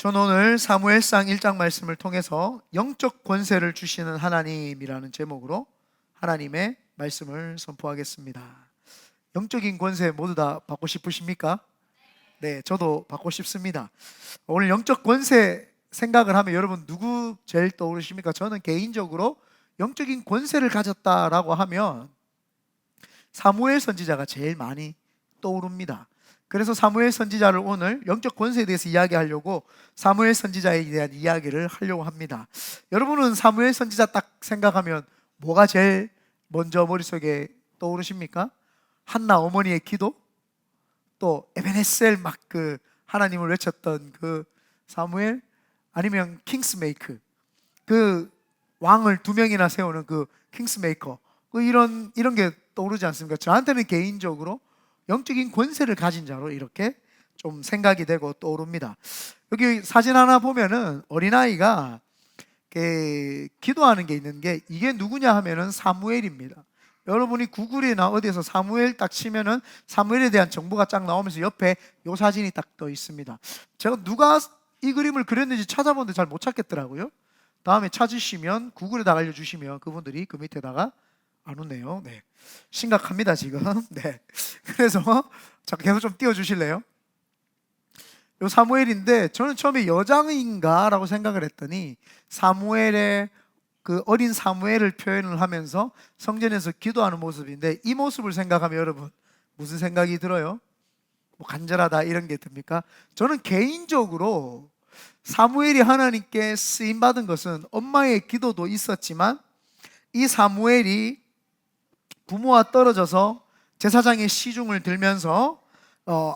전 오늘 사무엘상 1장 말씀을 통해서 영적 권세를 주시는 하나님이라는 제목으로 하나님의 말씀을 선포하겠습니다. 영적인 권세 모두 다 받고 싶으십니까? 네, 저도 받고 싶습니다. 오늘 영적 권세 생각을 하면 여러분 누구 제일 떠오르십니까? 저는 개인적으로 영적인 권세를 가졌다라고 하면 사무엘 선지자가 제일 많이 떠오릅니다. 그래서 사무엘 선지자를 오늘 영적 권세에 대해서 이야기하려고 사무엘 선지자에 대한 이야기를 하려고 합니다. 여러분은 사무엘 선지자 딱 생각하면 뭐가 제일 먼저 머릿속에 떠오르십니까? 한나 어머니의 기도? 또 에베네셀 막 그 하나님을 외쳤던 그 사무엘? 아니면 킹스메이커, 그 왕을 두 명이나 세우는 그 킹스메이커, 이런 게 떠오르지 않습니까? 저한테는 개인적으로 영적인 권세를 가진 자로 이렇게 좀 생각이 되고 떠오릅니다. 여기 사진 하나 보면은 어린아이가 기도하는 게 있는 게, 이게 누구냐 하면은 사무엘입니다. 여러분이 구글이나 어디에서 사무엘 딱 치면은 사무엘에 대한 정보가 쫙 나오면서 옆에 요 사진이 딱 떠 있습니다. 제가 누가 이 그림을 그렸는지 찾아보는데 잘 못 찾겠더라고요. 다음에 찾으시면 구글에다가 알려주시면 그분들이 그 밑에다가 안 웃네요. 네, 심각합니다 지금. 네, 그래서 계속 좀 띄워주실래요? 요 사무엘인데 저는 처음에 여장인가라고 생각을 했더니 사무엘의 그 어린 사무엘을 표현을 하면서 성전에서 기도하는 모습인데, 이 모습을 생각하면 여러분 무슨 생각이 들어요? 뭐 간절하다 이런 게 듭니까? 저는 개인적으로 사무엘이 하나님께 쓰임받은 것은 엄마의 기도도 있었지만, 이 사무엘이 부모와 떨어져서 제사장의 시중을 들면서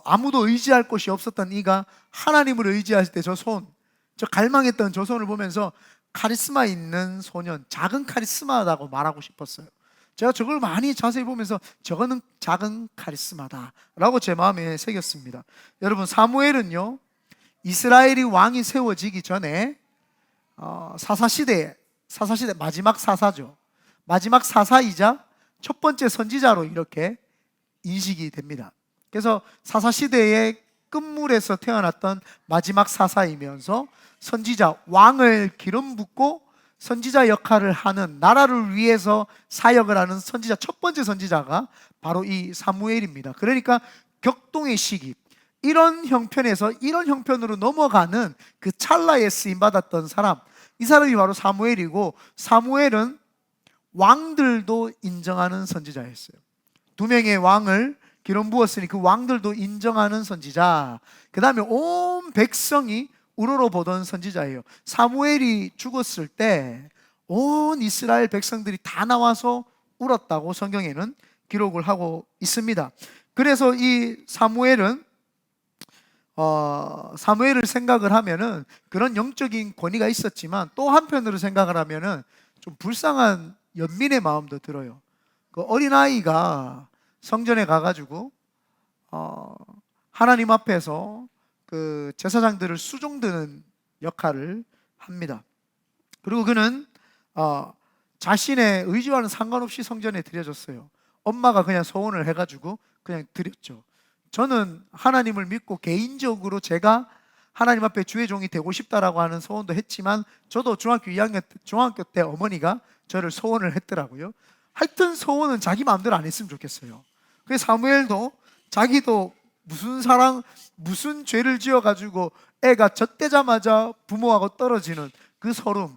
아무도 의지할 곳이 없었던 이가 하나님을 의지할 때 저 갈망했던 저 손을 보면서 카리스마 있는 소년, 작은 카리스마라고 말하고 싶었어요. 제가 저걸 많이 자세히 보면서 저거는 작은 카리스마다 라고 제 마음에 새겼습니다. 여러분, 사무엘은요, 이스라엘이 왕이 세워지기 전에 사사시대 마지막 사사죠. 마지막 사사이자 첫 번째 선지자로 이렇게 인식이 됩니다. 그래서 사사시대의 끝물에서 태어났던 마지막 사사이면서 선지자, 왕을 기름 붓고 선지자 역할을 하는, 나라를 위해서 사역을 하는 선지자, 첫 번째 선지자가 바로 이 사무엘입니다. 그러니까 격동의 시기, 이런 형편에서 이런 형편으로 넘어가는 그 찰나에 쓰임받았던 사람, 이 사람이 바로 사무엘이고, 사무엘은 왕들도 인정하는 선지자였어요. 두 명의 왕을 기름 부었으니 그 왕들도 인정하는 선지자, 그 다음에 온 백성이 우러러 보던 선지자예요. 사무엘이 죽었을 때 온 이스라엘 백성들이 다 나와서 울었다고 성경에는 기록을 하고 있습니다. 그래서 이 사무엘을 생각을 하면은 그런 영적인 권위가 있었지만, 또 한편으로 생각을 하면은 좀 불쌍한 연민의 마음도 들어요. 그 어린아이가 성전에 가가지고 하나님 앞에서 그 제사장들을 수종드는 역할을 합니다. 그리고 그는 자신의 의지와는 상관없이 성전에 드려졌어요. 엄마가 그냥 소원을 해가지고 그냥 드렸죠. 저는 하나님을 믿고 개인적으로 제가 하나님 앞에 주의 종이 되고 싶다라고 하는 소원도 했지만, 저도 중학교 때 어머니가 저를 소원을 했더라고요. 하여튼 소원은 자기 마음대로 안 했으면 좋겠어요. 그래서 사무엘도 자기도 무슨 죄를 지어가지고 애가 젖대자마자 부모하고 떨어지는 그 서름,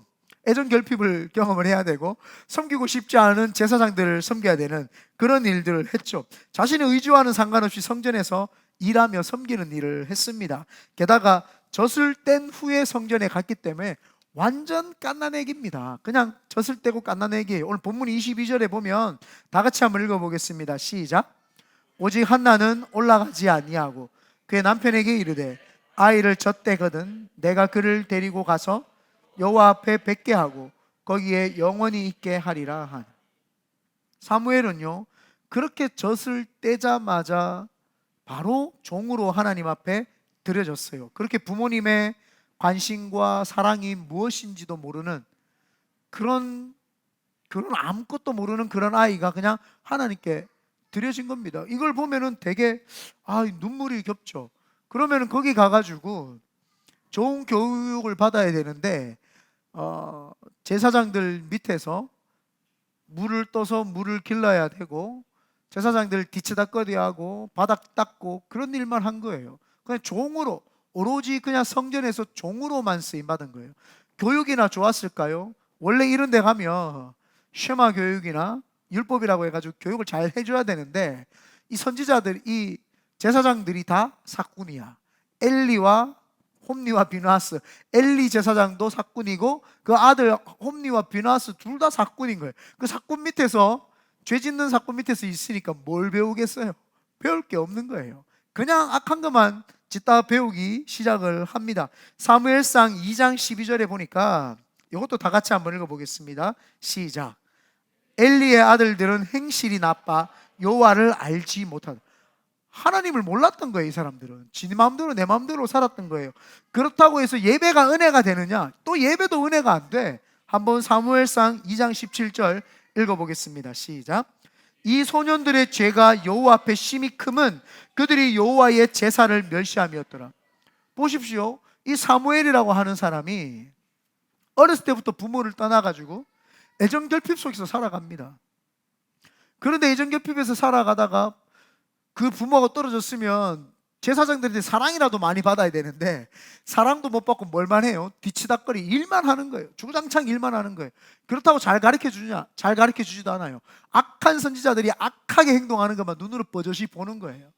애정 결핍을 경험을 해야 되고, 섬기고 싶지 않은 제사장들을 섬겨야 되는 그런 일들을 했죠. 자신의 의지와는 상관없이 성전에서 일하며 섬기는 일을 했습니다. 게다가 젖을 뗀 후에 성전에 갔기 때문에 완전 갓난애기입니다. 그냥 젖을 떼고 갓난애기예요. 오늘 본문 22절에 보면 다 같이 한번 읽어보겠습니다. 시작. 오직 한나는 올라가지 아니하고 그의 남편에게 이르되, 아이를 젖대거든 내가 그를 데리고 가서 여호와 앞에 뵙게 하고 거기에 영원히 있게 하리라 하니. 사무엘은요, 그렇게 젖을 떼자마자 바로 종으로 하나님 앞에 드려졌어요. 그렇게 부모님의 관심과 사랑이 무엇인지도 모르는 그런 아무것도 모르는 그런 아이가 그냥 하나님께 드려진 겁니다. 이걸 보면은 되게 눈물이 겹죠. 그러면은 거기 가가지고 좋은 교육을 받아야 되는데 제사장들 밑에서 물을 떠서 물을 길러야 되고 제사장들 뒤치다꺼리 하고 바닥 닦고 그런 일만 한 거예요. 그냥 종으로, 오로지 그냥 성전에서 종으로만 쓰임 받은 거예요. 교육이나 좋았을까요? 원래 이런 데 가면 쉐마 교육이나 율법이라고 해가지고 교육을 잘 해줘야 되는데, 이 선지자들, 이 제사장들이 다 사꾼이야. 엘리와 홈리와 비누아스, 엘리 제사장도 사꾼이고 그 아들 홈리와 비누아스 둘 다 사꾼인 거예요. 그 사꾼 밑에서, 죄 짓는 사꾼 밑에서 있으니까 뭘 배우겠어요? 배울 게 없는 거예요. 그냥 악한 것만 짓다 배우기 시작을 합니다. 사무엘상 2장 12절에 보니까, 이것도 다 같이 한번 읽어보겠습니다. 시작. 엘리의 아들들은 행실이 나빠 여호와를 알지 못하다. 하나님을 몰랐던 거예요. 이 사람들은 지 마음대로 내 마음대로 살았던 거예요. 그렇다고 해서 예배가 은혜가 되느냐? 또 예배도 은혜가 안 돼. 한번 사무엘상 2장 17절 읽어보겠습니다. 시작. 이 소년들의 죄가 여호와 앞에 심히 크면 그들이 여호와의 제사를 멸시함이었더라. 보십시오. 이 사무엘이라고 하는 사람이 어렸을 때부터 부모를 떠나가지고 애정결핍 속에서 살아갑니다. 그런데 애정결핍에서 살아가다가 그 부모가 떨어졌으면 제사장들한테 사랑이라도 많이 받아야 되는데 사랑도 못 받고 뭘만 해요? 뒤치다꺼리 일만 하는 거예요. 주구장창 일만 하는 거예요. 그렇다고 잘 가르쳐 주냐? 잘 가르쳐 주지도 않아요. 악한 선지자들이 악하게 행동하는 것만 눈으로 뻗어시 보는 거예요.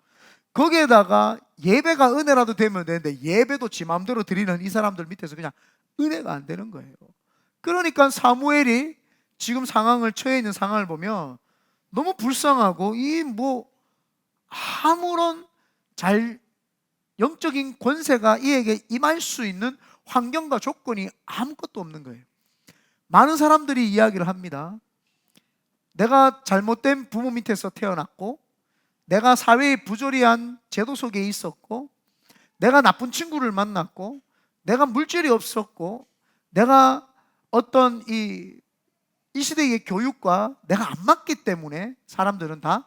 거기에다가 예배가 은혜라도 되면 되는데 예배도 지 마음대로 드리는 이 사람들 밑에서 그냥 은혜가 안 되는 거예요. 그러니까 사무엘이 지금 상황을, 처해 있는 상황을 보면 너무 불쌍하고, 이 아무런 영적인 권세가 이에게 임할 수 있는 환경과 조건이 아무것도 없는 거예요. 많은 사람들이 이야기를 합니다. 내가 잘못된 부모 밑에서 태어났고, 내가 사회의 부조리한 제도 속에 있었고, 내가 나쁜 친구를 만났고, 내가 물질이 없었고, 내가 어떤 이 시대의 교육과 내가 안 맞기 때문에 사람들은 다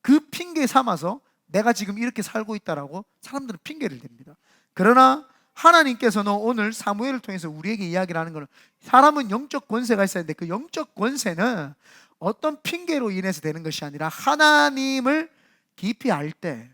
그 핑계 삼아서 내가 지금 이렇게 살고 있다라고 사람들은 핑계를 댑니다. 그러나 하나님께서는 오늘 사무엘을 통해서 우리에게 이야기를 하는 것은, 사람은 영적 권세가 있어야 되는데 그 영적 권세는 어떤 핑계로 인해서 되는 것이 아니라 하나님을 깊이 알 때,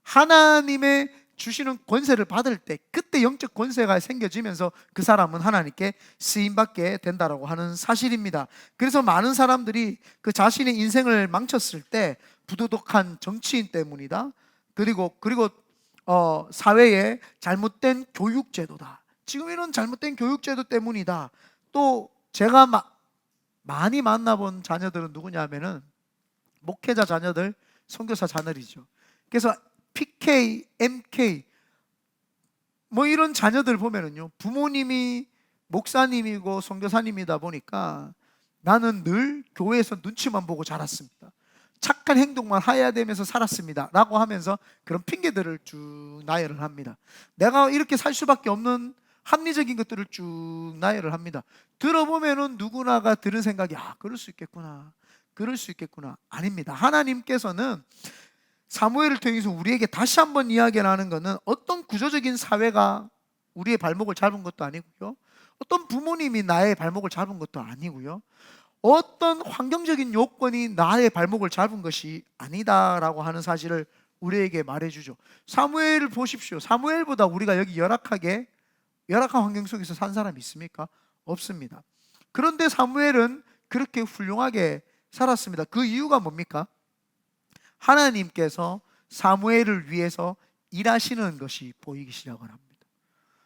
하나님의 주시는 권세를 받을 때, 그때 영적 권세가 생겨지면서 그 사람은 하나님께 쓰임받게 된다라고 하는 사실입니다. 그래서 많은 사람들이 그 자신의 인생을 망쳤을 때 부도덕한 정치인 때문이다, 그리고 사회의 잘못된 교육제도다, 지금 이런 잘못된 교육제도 때문이다. 또 제가 많이 만나본 자녀들은 누구냐면은 목회자 자녀들, 선교사 자녀들이죠. 그래서 PK, MK 이런 자녀들 보면은요, 부모님이 목사님이고 선교사님이다 보니까 나는 늘 교회에서 눈치만 보고 자랐습니다, 착한 행동만 해야 되면서 살았습니다 라고 하면서 그런 핑계들을 쭉 나열을 합니다. 내가 이렇게 살 수밖에 없는 합리적인 것들을 쭉 나열을 합니다. 들어보면은 누구나가 들은 생각이, 그럴 수 있겠구나, 그럴 수 있겠구나. 아닙니다. 하나님께서는 사무엘을 통해서 우리에게 다시 한번 이야기를 하는 것은, 어떤 구조적인 사회가 우리의 발목을 잡은 것도 아니고요, 어떤 부모님이 나의 발목을 잡은 것도 아니고요, 어떤 환경적인 요건이 나의 발목을 잡은 것이 아니다라고 하는 사실을 우리에게 말해주죠. 사무엘을 보십시오. 사무엘보다 우리가 여기 열악한 환경 속에서 산 사람이 있습니까? 없습니다. 그런데 사무엘은 그렇게 훌륭하게 살았습니다. 그 이유가 뭡니까? 하나님께서 사무엘을 위해서 일하시는 것이 보이기 시작을 합니다.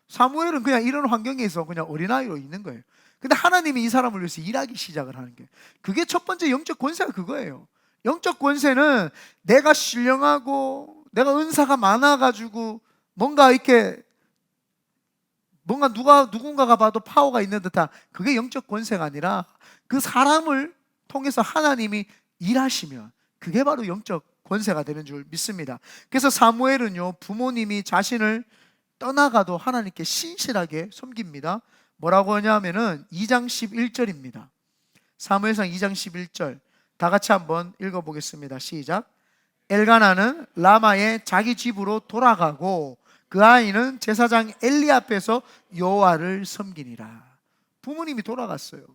사무엘은 그냥 이런 환경에서 그냥 어린아이로 있는 거예요. 근데 하나님이 이 사람을 위해서 일하기 시작을 하는 게, 그게 첫 번째 영적 권세가 그거예요. 영적 권세는 내가 신령하고 내가 은사가 많아가지고 누군가가 봐도 파워가 있는 듯한, 그게 영적 권세가 아니라 그 사람을 통해서 하나님이 일하시면 그게 바로 영적 권세가 되는 줄 믿습니다. 그래서 사무엘은요, 부모님이 자신을 떠나가도 하나님께 신실하게 섬깁니다. 뭐라고 하냐면은 2장 11절입니다. 사무엘상 2장 11절 다 같이 한번 읽어보겠습니다. 시작. 엘가나는 라마에 자기 집으로 돌아가고 그 아이는 제사장 엘리 앞에서 여호와를 섬기니라. 부모님이 돌아갔어요.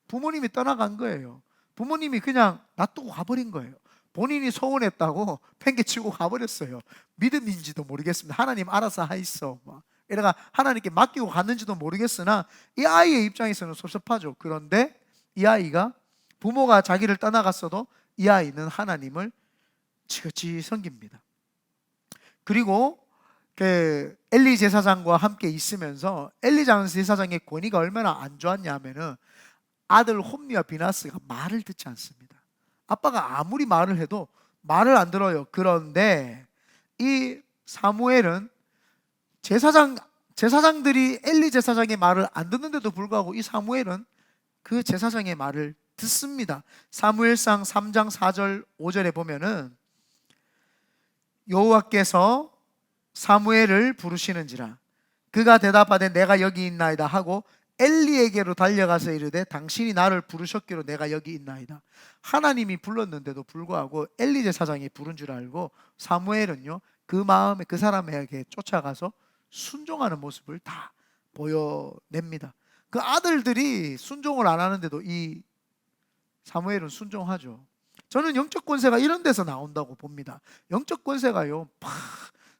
부모님이 떠나간 거예요. 부모님이 그냥 놔두고 가버린 거예요. 본인이 서운했다고 팽개치고 가버렸어요. 믿음인지도 모르겠습니다. 하나님 알아서 하있어 이래가 하나님께 맡기고 갔는지도 모르겠으나 이 아이의 입장에서는 섭섭하죠. 그런데 이 아이가 부모가 자기를 떠나갔어도 이 아이는 하나님을 지그치 섬깁니다. 그리고 그 엘리 제사장과 함께 있으면서 엘리 제사장의 권위가 얼마나 안 좋았냐 하면은 아들 홈리와 비나스가 말을 듣지 않습니다. 아빠가 아무리 말을 해도 말을 안 들어요. 그런데 이 사무엘은 제사장들이 엘리 제사장의 말을 안 듣는데도 불구하고 이 사무엘은 그 제사장의 말을 듣습니다. 사무엘상 3장 4절 5절에 보면은 여호와께서 사무엘을 부르시는지라 그가 대답하되 내가 여기 있나이다 하고 엘리에게로 달려가서 이르되 당신이 나를 부르셨기로 내가 여기 있나이다. 하나님이 불렀는데도 불구하고 엘리 제사장이 부른 줄 알고 사무엘은요 그 마음에 그 사람에게 쫓아가서 순종하는 모습을 다 보여냅니다. 그 아들들이 순종을 안 하는데도 이 사무엘은 순종하죠. 저는 영적 권세가 이런 데서 나온다고 봅니다. 영적 권세가요 막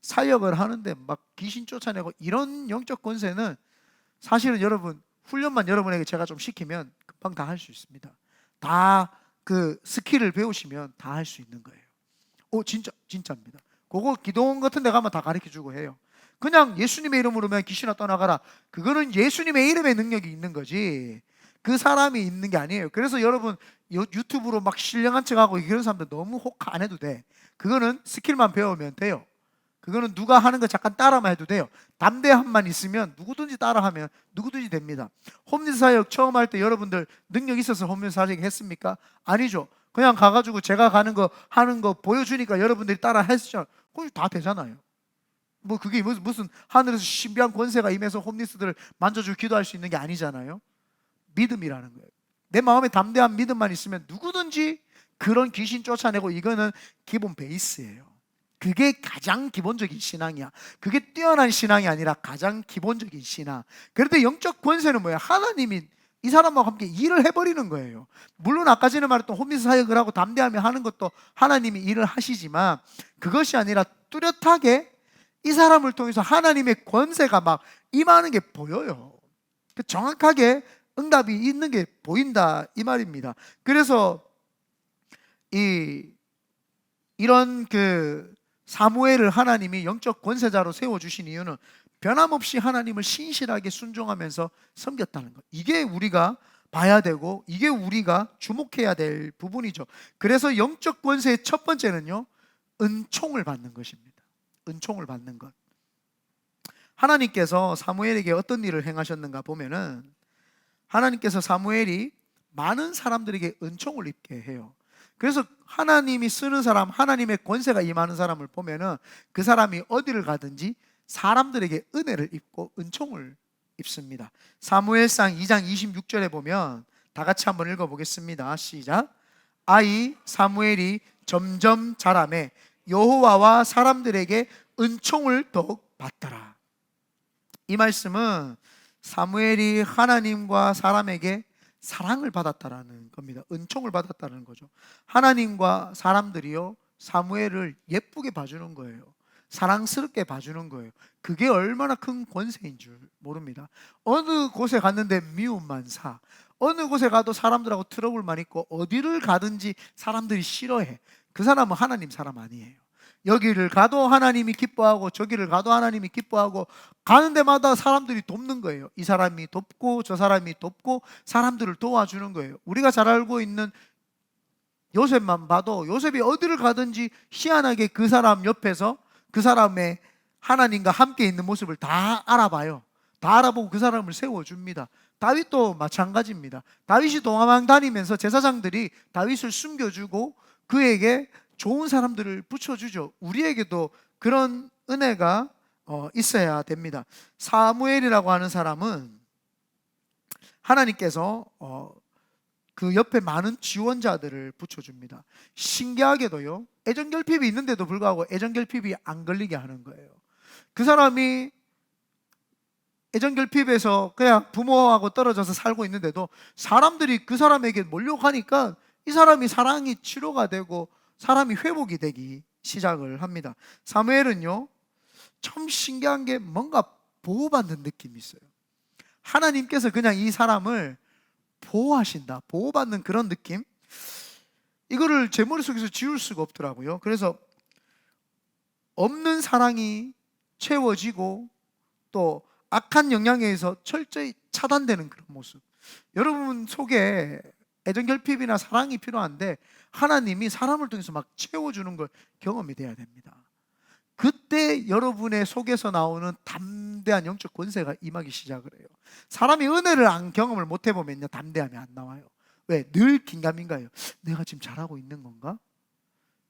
사역을 하는데 막 귀신 쫓아내고 이런 영적 권세는 사실은 여러분 훈련만 여러분에게 제가 좀 시키면 금방 다 할 수 있습니다. 다 그 스킬을 배우시면 다 할 수 있는 거예요. 진짜입니다. 그거 기도원 같은 데 가면 다 가르쳐주고 해요. 그냥 예수님의 이름으로면 귀신아 떠나가라, 그거는 예수님의 이름의 능력이 있는 거지 그 사람이 있는 게 아니에요. 그래서 여러분 유튜브로 막 신령한 척하고 이런 사람들 너무 혹 안 해도 돼. 그거는 스킬만 배우면 돼요. 그거는 누가 하는 거 잠깐 따라만 해도 돼요. 담대함만 있으면 누구든지 따라하면 누구든지 됩니다. 홈리스 사역 처음 할 때 여러분들 능력 있어서 홈리스 사역 했습니까? 아니죠. 그냥 가가지고 제가 하는 거 보여주니까 여러분들이 따라 했죠. 그럼 다 되잖아요. 뭐 그게 무슨 하늘에서 신비한 권세가 임해서 홈리스들을 만져주고 기도할 수 있는 게 아니잖아요. 믿음이라는 거예요. 내 마음에 담대한 믿음만 있으면 누구든지 그런 귀신 쫓아내고, 이거는 기본 베이스예요. 그게 가장 기본적인 신앙이야. 그게 뛰어난 신앙이 아니라 가장 기본적인 신앙. 그런데 영적 권세는 뭐야? 하나님이 이 사람하고 함께 일을 해버리는 거예요. 물론 아까 전에 말했던 홈리스 사역을 하고 담대하며 하는 것도 하나님이 일을 하시지만 그것이 아니라 뚜렷하게 이 사람을 통해서 하나님의 권세가 막 임하는 게 보여요. 정확하게 응답이 있는 게 보인다 이 말입니다. 그래서 이런 사무엘을 하나님이 영적 권세자로 세워주신 이유는 변함없이 하나님을 신실하게 순종하면서 섬겼다는 것. 이게 우리가 봐야 되고 이게 우리가 주목해야 될 부분이죠. 그래서 영적 권세의 첫 번째는요, 은총을 받는 것입니다. 은총을 받는 것. 하나님께서 사무엘에게 어떤 일을 행하셨는가 보면은 하나님께서 사무엘이 많은 사람들에게 은총을 입게 해요. 그래서 하나님이 쓰는 사람, 하나님의 권세가 임하는 사람을 보면은 그 사람이 어디를 가든지 사람들에게 은혜를 입고 은총을 입습니다. 사무엘상 2장 26절에 보면 다 같이 한번 읽어보겠습니다. 시작. 아이 사무엘이 점점 자라매 여호와와 사람들에게 은총을 더욱 받더라. 이 말씀은 사무엘이 하나님과 사람에게 사랑을 받았다라는 겁니다. 은총을 받았다는 거죠. 하나님과 사람들이요 사무엘을 예쁘게 봐주는 거예요. 사랑스럽게 봐주는 거예요. 그게 얼마나 큰 권세인 줄 모릅니다. 어느 곳에 갔는데 미움만 사, 어느 곳에 가도 사람들하고 트러블만 있고 어디를 가든지 사람들이 싫어해. 그 사람은 하나님 사람 아니에요. 여기를 가도 하나님이 기뻐하고 저기를 가도 하나님이 기뻐하고 가는 데마다 사람들이 돕는 거예요. 이 사람이 돕고 저 사람이 돕고 사람들을 도와주는 거예요. 우리가 잘 알고 있는 요셉만 봐도 요셉이 어디를 가든지 희한하게 그 사람 옆에서 그 사람의 하나님과 함께 있는 모습을 다 알아봐요. 다 알아보고 그 사람을 세워줍니다. 다윗도 마찬가지입니다. 다윗이 동화망 다니면서 제사장들이 다윗을 숨겨주고 그에게 좋은 사람들을 붙여주죠. 우리에게도 그런 은혜가 있어야 됩니다. 사무엘이라고 하는 사람은 하나님께서 그 옆에 많은 지원자들을 붙여줍니다. 신기하게도요 애정결핍이 있는데도 불구하고 애정결핍이 안 걸리게 하는 거예요. 그 사람이 애정결핍에서 그냥 부모하고 떨어져서 살고 있는데도 사람들이 그 사람에게 몰려가니까 이 사람이 사랑이 치료가 되고 사람이 회복이 되기 시작을 합니다. 사무엘은요, 참 신기한 게 뭔가 보호받는 느낌이 있어요. 하나님께서 그냥 이 사람을 보호하신다, 보호받는 그런 느낌? 이거를 제 머릿속에서 지울 수가 없더라고요. 그래서 없는 사랑이 채워지고 또 악한 영향에 의해서 철저히 차단되는 그런 모습. 여러분 속에 애정결핍이나 사랑이 필요한데 하나님이 사람을 통해서 막 채워주는 걸 경험이 돼야 됩니다. 그때 여러분의 속에서 나오는 담대한 영적 권세가 임하기 시작을 해요. 사람이 은혜를 안 경험을 못 해보면요, 담대함이 안 나와요. 왜? 늘 긴가민가해요. 내가 지금 잘하고 있는 건가?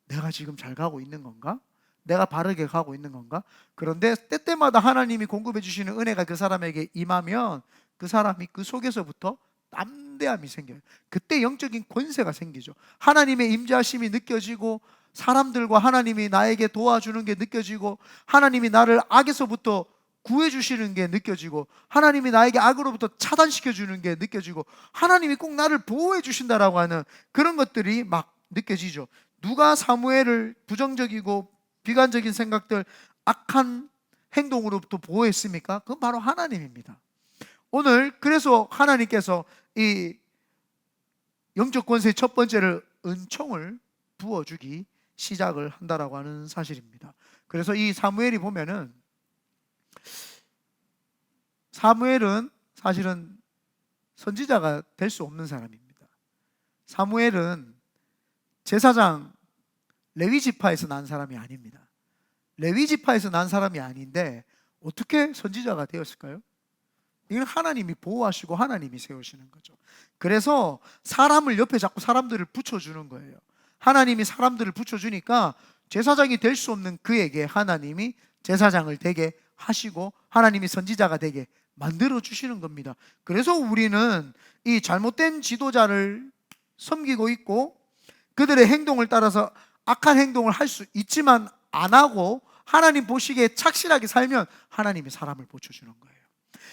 내가 지금 잘 가고 있는 건가? 내가 바르게 가고 있는 건가? 그런데 때때마다 하나님이 공급해 주시는 은혜가 그 사람에게 임하면 그 사람이 그 속에서부터 담대함이 생겨요. 그때 영적인 권세가 생기죠. 하나님의 임재하심이 느껴지고 사람들과 하나님이 나에게 도와주는 게 느껴지고 하나님이 나를 악에서부터 구해주시는 게 느껴지고 하나님이 나에게 악으로부터 차단시켜 주는 게 느껴지고 하나님이 꼭 나를 보호해 주신다라고 하는 그런 것들이 막 느껴지죠. 누가 사무엘을 부정적이고 비관적인 생각들, 악한 행동으로부터 보호했습니까? 그건 바로 하나님입니다. 오늘 그래서 하나님께서 이 영적 권세의 첫 번째를 은총을 부어주기 시작을 한다라고 하는 사실입니다. 그래서 이 사무엘이 보면은 사무엘은 사실은 선지자가 될 수 없는 사람입니다. 사무엘은 제사장 레위 지파에서 난 사람이 아닙니다. 레위 지파에서 난 사람이 아닌데 어떻게 선지자가 되었을까요? 이건 하나님이 보호하시고 하나님이 세우시는 거죠. 그래서 사람을 옆에 자꾸 사람들을 붙여주는 거예요. 하나님이 사람들을 붙여주니까 제사장이 될 수 없는 그에게 하나님이 제사장을 되게 하시고 하나님이 선지자가 되게 만들어 주시는 겁니다. 그래서 우리는 이 잘못된 지도자를 섬기고 있고 그들의 행동을 따라서 악한 행동을 할 수 있지만 안 하고 하나님 보시기에 착실하게 살면 하나님이 사람을 붙여주는 거예요.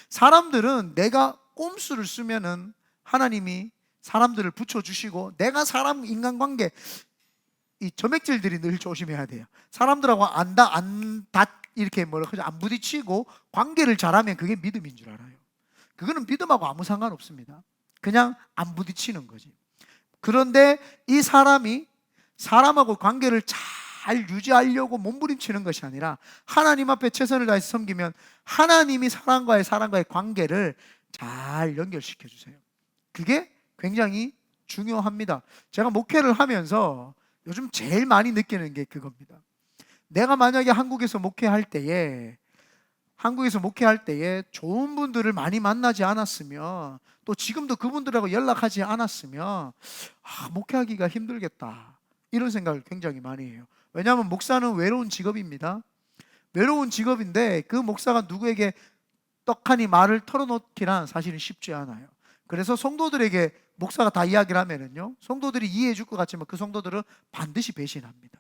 사람들은 내가 꼼수를 쓰면은 하나님이 사람들을 붙여주시고 내가 사람 인간관계 이 점액질들이 늘 조심해야 돼요. 사람들하고 이렇게 안 부딪히고 관계를 잘하면 그게 믿음인 줄 알아요. 그거는 믿음하고 아무 상관없습니다. 그냥 안 부딪히는 거지. 그런데 이 사람이 사람하고 관계를 잘 유지하려고 몸부림치는 것이 아니라 하나님 앞에 최선을 다해서 섬기면 하나님이 사람과의 관계를 잘 연결시켜 주세요. 그게 굉장히 중요합니다. 제가 목회를 하면서 요즘 제일 많이 느끼는 게 그겁니다. 내가 만약에 한국에서 목회할 때에 좋은 분들을 많이 만나지 않았으면 또 지금도 그분들하고 연락하지 않았으면 목회하기가 힘들겠다 이런 생각을 굉장히 많이 해요. 왜냐하면 목사는 외로운 직업입니다. 외로운 직업인데 그 목사가 누구에게 떡하니 말을 털어놓기란 사실은 쉽지 않아요. 그래서 성도들에게 목사가 다 이야기를 하면은요, 성도들이 이해해 줄 것 같지만 그 성도들은 반드시 배신합니다.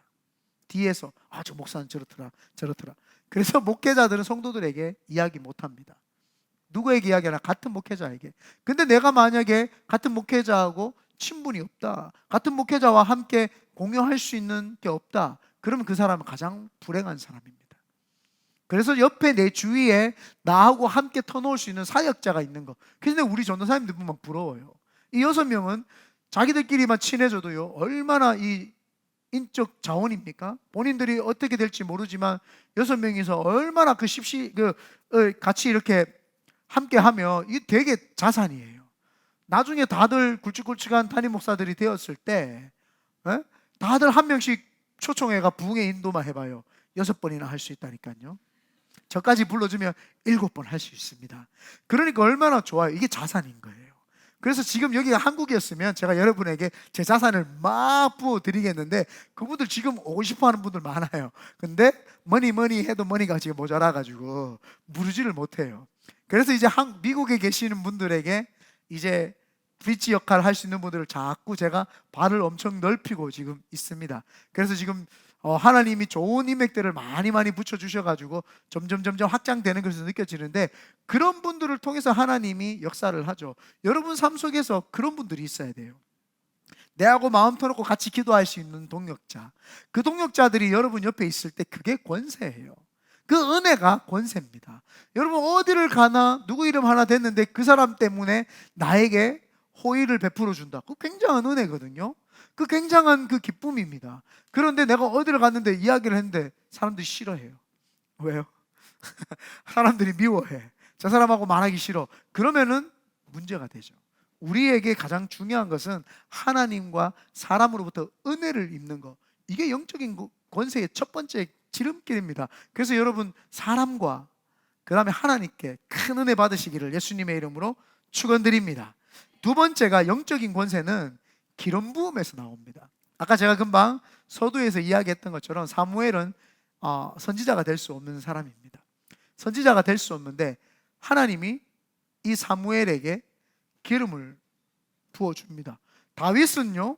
뒤에서 저 목사는 저렇더라. 그래서 목회자들은 성도들에게 이야기 못합니다. 누구에게 이야기하나? 같은 목회자에게. 근데 내가 만약에 같은 목회자하고 친분이 없다, 같은 목회자와 함께 공유할 수 있는 게 없다, 그러면 그 사람은 가장 불행한 사람입니다. 그래서 옆에 내 주위에 나하고 함께 터놓을 수 있는 사역자가 있는 거. 근데 우리 전도사님들 보면 부러워요. 이 6명은 자기들끼리만 친해져도요, 얼마나 이 인적 자원입니까? 본인들이 어떻게 될지 모르지만 6명이서 얼마나 같이 이렇게 함께 하면 이게 되게 자산이에요. 나중에 다들 굵직굵직한 담임 목사들이 되었을 때 다들 한 명씩 초청해가 부흥의 인도만 해봐요. 6번이나 할 수 있다니까요. 저까지 불러주면 7번 할 수 있습니다. 그러니까 얼마나 좋아요. 이게 자산인 거예요. 그래서 지금 여기가 한국이었으면 제가 여러분에게 제 자산을 막 부어드리겠는데 그분들 지금 오고 싶어 하는 분들 많아요. 근데 머니 해도 머니가 지금 모자라가지고 무르지를 못해요. 그래서 이제 미국에 계시는 분들에게 이제 브릿지 역할을 할 수 있는 분들을 자꾸 제가 발을 엄청 넓히고 지금 있습니다. 그래서 지금 하나님이 좋은 인맥들을 많이 붙여주셔가지고 점점 확장되는 것으로 느껴지는데, 그런 분들을 통해서 하나님이 역사를 하죠. 여러분 삶 속에서 그런 분들이 있어야 돼요. 내하고 마음 터놓고 같이 기도할 수 있는 동역자. 그 동역자들이 여러분 옆에 있을 때 그게 권세예요. 그 은혜가 권세입니다. 여러분 어디를 가나 누구 이름 하나 됐는데 그 사람 때문에 나에게 호의를 베풀어 준다. 그 굉장한 은혜거든요. 그 굉장한 그 기쁨입니다. 그런데 내가 어디를 갔는데 이야기를 했는데 사람들이 싫어해요. 왜요? 사람들이 미워해. 저 사람하고 말하기 싫어. 그러면은 문제가 되죠. 우리에게 가장 중요한 것은 하나님과 사람으로부터 은혜를 입는 것. 이게 영적인 권세의 첫 번째 지름길입니다. 그래서 여러분 사람과 그 다음에 하나님께 큰 은혜 받으시기를 예수님의 이름으로 축원드립니다. 두 번째가 영적인 권세는 기름 부음에서 나옵니다. 아까 제가 금방 서두에서 이야기했던 것처럼 사무엘은 선지자가 될 수 없는 사람입니다. 선지자가 될 수 없는데 하나님이 이 사무엘에게 기름을 부어줍니다. 다윗은요,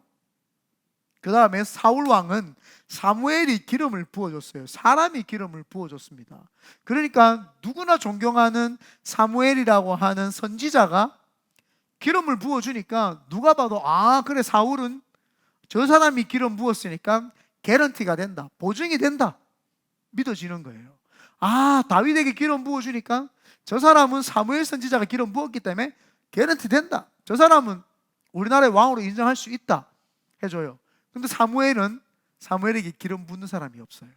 그 다음에 사울 왕은 사무엘이 기름을 부어줬어요. 사람이 기름을 부어줬습니다. 그러니까 누구나 존경하는 사무엘이라고 하는 선지자가 기름을 부어주니까 누가 봐도 그래, 사울은 저 사람이 기름 부었으니까 개런티가 된다, 보증이 된다, 믿어지는 거예요. 다윗에게 기름 부어주니까 저 사람은 사무엘 선지자가 기름 부었기 때문에 개런티 된다, 저 사람은 우리나라의 왕으로 인정할 수 있다 해줘요. 근데 사무엘에게 기름 붓는 사람이 없어요.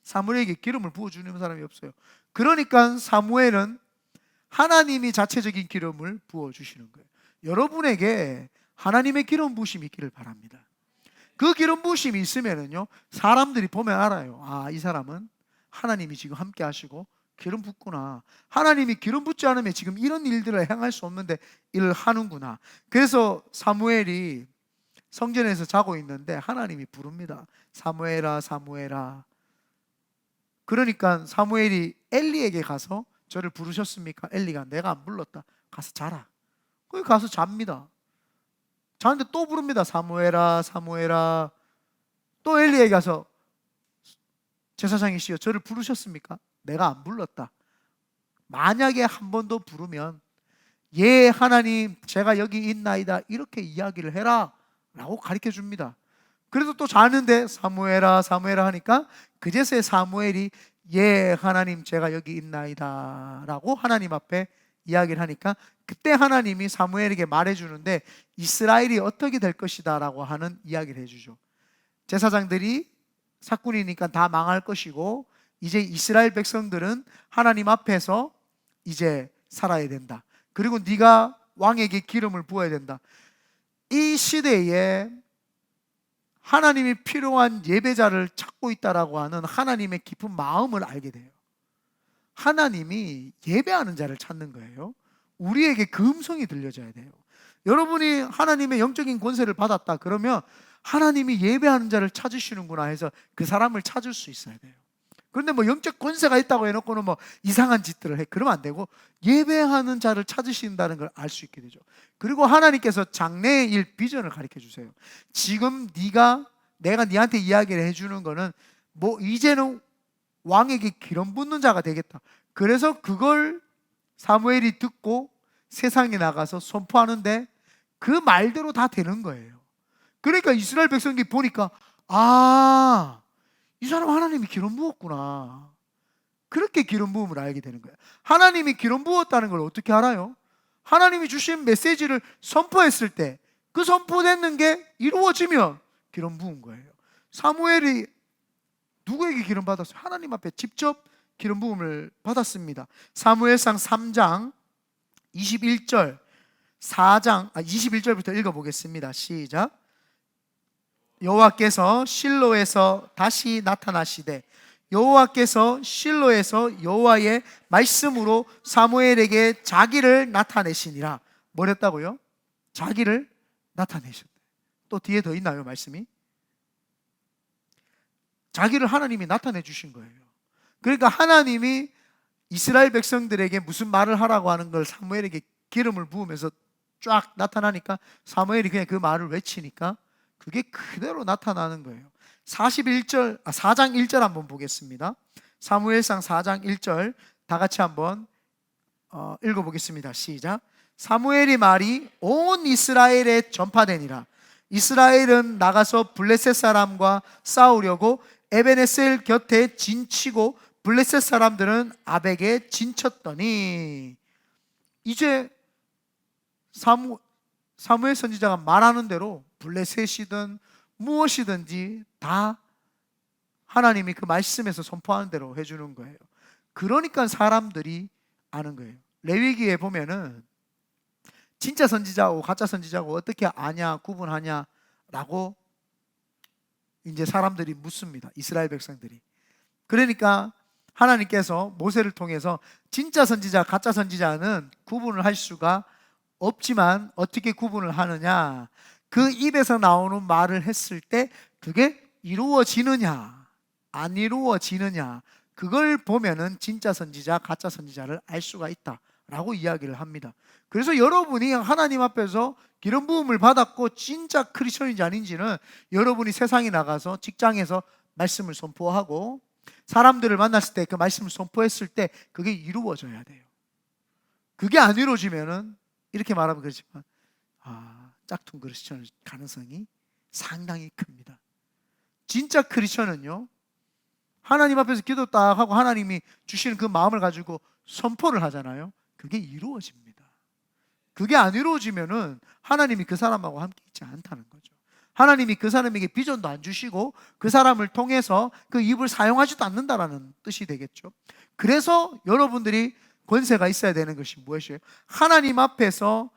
사무엘에게 기름을 부어주는 사람이 없어요. 그러니까 사무엘은 하나님이 자체적인 기름을 부어주시는 거예요. 여러분에게 하나님의 기름 부으심이 있기를 바랍니다. 그 기름 부으심이 있으면은요, 사람들이 보면 알아요. 이 사람은 하나님이 지금 함께 하시고 기름 붓구나. 하나님이 기름 붓지 않으면 지금 이런 일들을 행할 수 없는데 일을 하는구나. 그래서 사무엘이 성전에서 자고 있는데 하나님이 부릅니다. 사무엘아, 사무엘아. 그러니까 사무엘이 엘리에게 가서 저를 부르셨습니까? 엘리가 내가 안 불렀다, 가서 자라. 거기 가서 잡니다. 자는데 또 부릅니다. 사무엘아, 사무엘아. 또 엘리에게 가서 제사장이시여 저를 부르셨습니까? 내가 안 불렀다. 만약에 한 번 더 부르면 예 하나님 제가 여기 있나이다 이렇게 이야기를 해라 라고 가르쳐 줍니다. 그래서 또 자는데 사무엘아, 사무엘아 하니까 그제서야 사무엘이 예 하나님 제가 여기 있나이다 라고 하나님 앞에 이야기를 하니까 그때 하나님이 사무엘에게 말해주는데 이스라엘이 어떻게 될 것이다 라고 하는 이야기를 해주죠. 제사장들이 사꾼이니까 다 망할 것이고 이제 이스라엘 백성들은 하나님 앞에서 이제 살아야 된다. 그리고 네가 왕에게 기름을 부어야 된다. 이 시대에 하나님이 필요한 예배자를 찾고 있다라고 하는 하나님의 깊은 마음을 알게 돼요. 하나님이 예배하는 자를 찾는 거예요. 우리에게 그 음성이 들려져야 돼요. 여러분이 하나님의 영적인 권세를 받았다 그러면 하나님이 예배하는 자를 찾으시는구나 해서 그 사람을 찾을 수 있어야 돼요. 그런데 영적 권세가 있다고 해놓고는 이상한 짓들을 해. 그러면 안 되고 예배하는 자를 찾으신다는 걸 알 수 있게 되죠. 그리고 하나님께서 장래의 일, 비전을 가르쳐 주세요. 지금 내가 네한테 이야기를 해주는 거는 이제는 왕에게 기름 붓는 자가 되겠다. 그래서 그걸 사무엘이 듣고 세상에 나가서 선포하는데 그 말대로 다 되는 거예요. 그러니까 이스라엘 백성들이 보니까 이 사람 하나님이 기름 부었구나. 그렇게 기름 부음을 알게 되는 거예요. 하나님이 기름 부었다는 걸 어떻게 알아요? 하나님이 주신 메시지를 선포했을 때 그 선포되는 게 이루어지면 기름 부은 거예요. 사무엘이 누구에게 기름 받았어요? 하나님 앞에 직접 기름 부음을 받았습니다. 사무엘상 3장 21절 21절부터 읽어보겠습니다. 시작. 여호와께서 실로에서 다시 나타나시되 여호와께서 실로에서 여호와의 말씀으로 사무엘에게 자기를 나타내시니라. 뭐랬다고요? 자기를 나타내셨대. 또 뒤에 더 있나요 말씀이? 자기를 하나님이 나타내 주신 거예요. 그러니까 하나님이 이스라엘 백성들에게 무슨 말을 하라고 하는 걸 사무엘에게 기름을 부으면서 쫙 나타나니까 사무엘이 그냥 그 말을 외치니까 그게 그대로 나타나는 거예요. 4장 1절 한번 보겠습니다. 사무엘상 4장 1절 다 같이 한번 읽어보겠습니다. 시작. 사무엘이 말이 온 이스라엘에 전파되니라. 이스라엘은 나가서 블레셋 사람과 싸우려고 에베네셀 곁에 진치고 블레셋 사람들은 아벡에 진쳤더니, 이제 사무엘 선지자가 말하는 대로 블레셋이든 무엇이든지 다 하나님이 그 말씀에서 선포하는 대로 해주는 거예요. 그러니까 사람들이 아는 거예요. 레위기에 보면은 진짜 선지자고 가짜 선지자고 어떻게 아냐, 구분하냐라고 이제 사람들이 묻습니다. 이스라엘 백성들이. 그러니까 하나님께서 모세를 통해서 진짜 선지자, 가짜 선지자는 구분을 할 수가 없지만 어떻게 구분을 하느냐? 그 입에서 나오는 말을 했을 때 그게 이루어지느냐, 안 이루어지느냐, 그걸 보면은 진짜 선지자, 가짜 선지자를 알 수가 있다라고 이야기를 합니다. 그래서 여러분이 하나님 앞에서 기름 부음을 받았고 진짜 크리스천인지 아닌지는 여러분이 세상에 나가서 직장에서 말씀을 선포하고 사람들을 만났을 때 그 말씀을 선포했을 때 그게 이루어져야 돼요. 그게 안 이루어지면은 이렇게 말하면 그렇지만 짝퉁 크리스천일 가능성이 상당히 큽니다. 진짜 크리스천은요, 하나님 앞에서 기도 딱 하고 하나님이 주시는 그 마음을 가지고 선포를 하잖아요. 그게 이루어집니다. 그게 안 이루어지면은 하나님이 그 사람하고 함께 있지 않다는 거죠. 하나님이 그 사람에게 비전도 안 주시고 그 사람을 통해서 그 입을 사용하지도 않는다라는 뜻이 되겠죠. 그래서 여러분들이 권세가 있어야 되는 것이 무엇이에요? 하나님 앞에서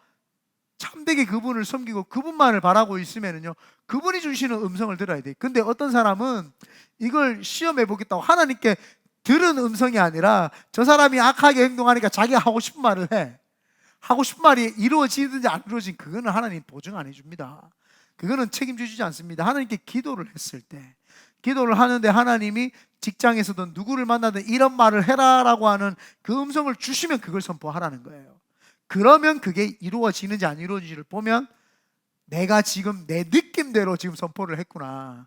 참되게 그분을 섬기고 그분만을 바라고 있으면은요, 그분이 주시는 음성을 들어야 돼요. 근데 어떤 사람은 이걸 시험해 보겠다고 하나님께 들은 음성이 아니라 저 사람이 악하게 행동하니까 자기가 하고 싶은 말을 해. 하고 싶은 말이 이루어지든지 안 이루어지든 그거는 하나님 보증 안 해줍니다. 그거는 책임지지 않습니다. 하나님께 기도를 했을 때, 기도를 하는데 하나님이 직장에서든 누구를 만나든 이런 말을 해라라고 하는 그 음성을 주시면 그걸 선포하라는 거예요. 그러면 그게 이루어지는지 안 이루어지는지를 보면 내가 지금 내 느낌대로 지금 선포를 했구나,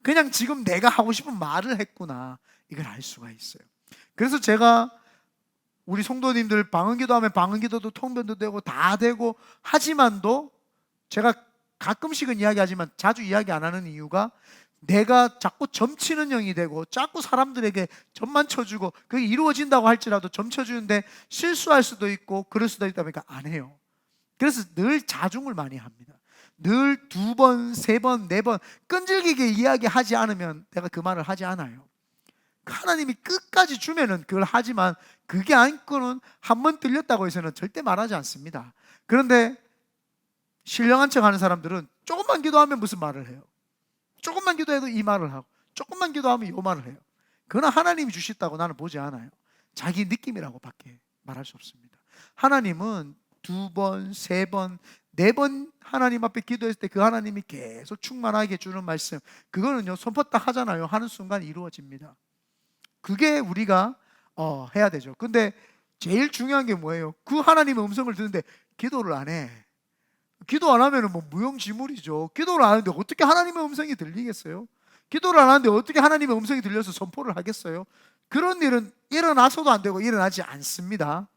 그냥 지금 내가 하고 싶은 말을 했구나, 이걸 알 수가 있어요. 그래서 제가 우리 성도님들 방언기도 하면 방언기도도 통변도 되고 다 되고 하지만도 제가 가끔씩은 이야기하지만 자주 이야기 안 하는 이유가 내가 자꾸 점치는 영이 되고 자꾸 사람들에게 점만 쳐주고 그게 이루어진다고 할지라도 점 쳐주는데 실수할 수도 있고 그럴 수도 있다 보니까 안 해요. 그래서 늘 자중을 많이 합니다. 늘 2번, 3번, 4번 끈질기게 이야기하지 않으면 내가 그 말을 하지 않아요. 하나님이 끝까지 주면은 그걸 하지만 그게 아니고는 한 번 들렸다고 해서는 절대 말하지 않습니다. 그런데 신령한 척 하는 사람들은 조금만 기도하면 무슨 말을 해요. 조금만 기도해도 이 말을 하고 조금만 기도하면 이 말을 해요. 그러나 하나님이 주셨다고 나는 보지 않아요. 자기 느낌이라고 밖에 말할 수 없습니다. 하나님은 2번, 3번, 4번 하나님 앞에 기도했을 때 그 하나님이 계속 충만하게 주는 말씀, 그거는요 선포 딱 하잖아요. 하는 순간 이루어집니다. 그게 우리가 해야 되죠. 근데 제일 중요한 게 뭐예요? 그 하나님의 음성을 듣는데 기도를 안 해. 기도 안 하면 뭐 무용지물이죠. 기도를 안 하는데 어떻게 하나님의 음성이 들리겠어요? 기도를 안 하는데 어떻게 하나님의 음성이 들려서 선포를 하겠어요? 그런 일은 일어나서도 안 되고 일어나지 않습니다.